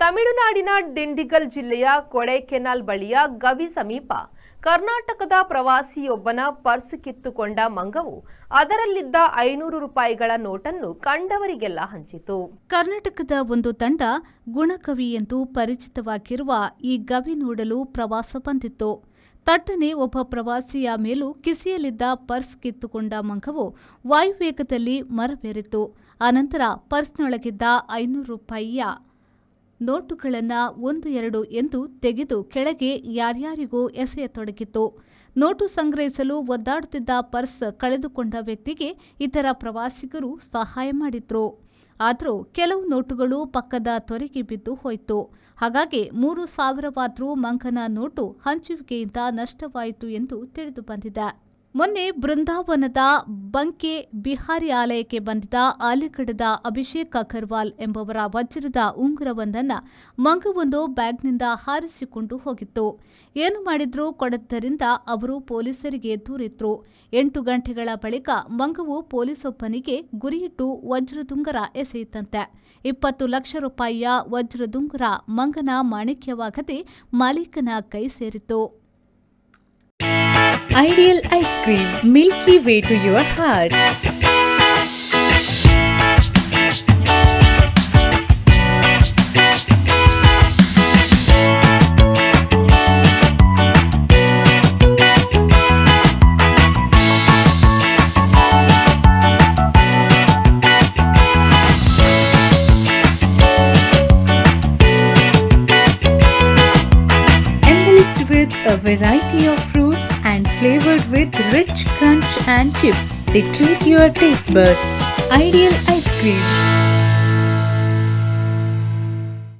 ತಮಿಳುನಾಡಿನ ಡಿಂಡಿಗಲ್ ಜಿಲ್ಲೆಯ ಕೊಡೈಕೆನಾಲ್ ಬಳಿಯ ಗವಿ ಸಮೀಪ ಕರ್ನಾಟಕದ ಪ್ರವಾಸಿಯೊಬ್ಬನ ಪರ್ಸ್ ಕಿತ್ತುಕೊಂಡ ಮಂಗವು ಅದರಲ್ಲಿದ್ದ 500 ರೂಪಾಯಿಗಳ ನೋಟನ್ನು ಕಂಡವರಿಗೆಲ್ಲ ಹಂಚಿತು. ಕರ್ನಾಟಕದ ಒಂದು ತಂಡ ಗುಣಕವಿ ಎಂದು ಪರಿಚಿತವಾಗಿರುವ ಈ ಗವಿ ನೋಡಲು ಪ್ರವಾಸ ಬಂದಿತ್ತು. ತಟ್ಟನೆ ಒಬ್ಬ ಪ್ರವಾಸಿಯ ಮೇಲೂ ಕಿಸೆಯಲ್ಲಿದ್ದ ಪರ್ಸ್ ಕಿತ್ತುಕೊಂಡ ಮಂಗವು ವಾಯುವೇಗದಲ್ಲಿ ಮರಬೇರಿತು. ಅನಂತರ ಪರ್ಸ್ನೊಳಗಿದ್ದ 500 ರೂಪಾಯಿಯ ನೋಟುಗಳನ್ನು 1-2 ಎಂದು ತೆಗೆದು ಕೆಳಗೆ ಯಾರ್ಯಾರಿಗೂ ಎಸೆಯತೊಡಗಿತು. ನೋಟು ಸಂಗ್ರಹಿಸಲು ಒದ್ದಾಡುತ್ತಿದ್ದ ಪರ್ಸ್ ಕಳೆದುಕೊಂಡ ವ್ಯಕ್ತಿಗೆ ಇತರ ಪ್ರವಾಸಿಗರು ಸಹಾಯ ಮಾಡಿದ್ರು. ಆದರೂ ಕೆಲವು ನೋಟುಗಳು ಪಕ್ಕದ ತೊರೆಗೆ ಬಿದ್ದು ಹೋಯಿತು. ಹಾಗಾಗಿ 3,000ವಾದರೂ ಮಂಗನ ನೋಟು ಹಂಚುವಿಕೆಯಿಂದ ನಷ್ಟವಾಯಿತು ಎಂದು ತಿಳಿದು ಬಂದಿದೆ. ಮೊನ್ನೆ ಬೃಂದಾವನದ ಬಂಕೆ ಬಿಹಾರಿ ಆಲಯಕ್ಕೆ ಬಂದಿದ್ದ ಆಲಿಗಢದ ಅಭಿಷೇಕ್ ಅಗರ್ವಾಲ್ ಎಂಬವರ ವಜ್ರದ ಉಂಗುರವೊಂದನ್ನು ಮಂಗವೊಂದು ಬ್ಯಾಗ್ನಿಂದ ಹಾರಿಸಿಕೊಂಡು ಹೋಗಿತ್ತು. ಏನು ಮಾಡಿದ್ರೂ ಕೊಡದ್ದರಿಂದ ಅವರು ಪೊಲೀಸರಿಗೆ ದೂರಿದ್ರು. 8 ಗಂಟೆಗಳ ಬಳಿಕ ಮಂಗವು ಪೊಲೀಸೊಬ್ಬನಿಗೆ ಗುರಿಯಿಟ್ಟು ವಜ್ರದುಂಗುರ ಎಸೆಯಿತಂತೆ. 20 ಲಕ್ಷ ರೂಪಾಯಿಯ ವಜ್ರದುಂಗುರ ಮಂಗನ ಮಾಣಿಕ್ಯವಾಗದೆ ಮಾಲೀಕನ ಕೈ ಸೇರಿತು. Ideal ice cream, milky way to your heart. Embellished with a variety of fruits and flavored with rich crunch and chips. They treat your taste buds. Ideal ice cream.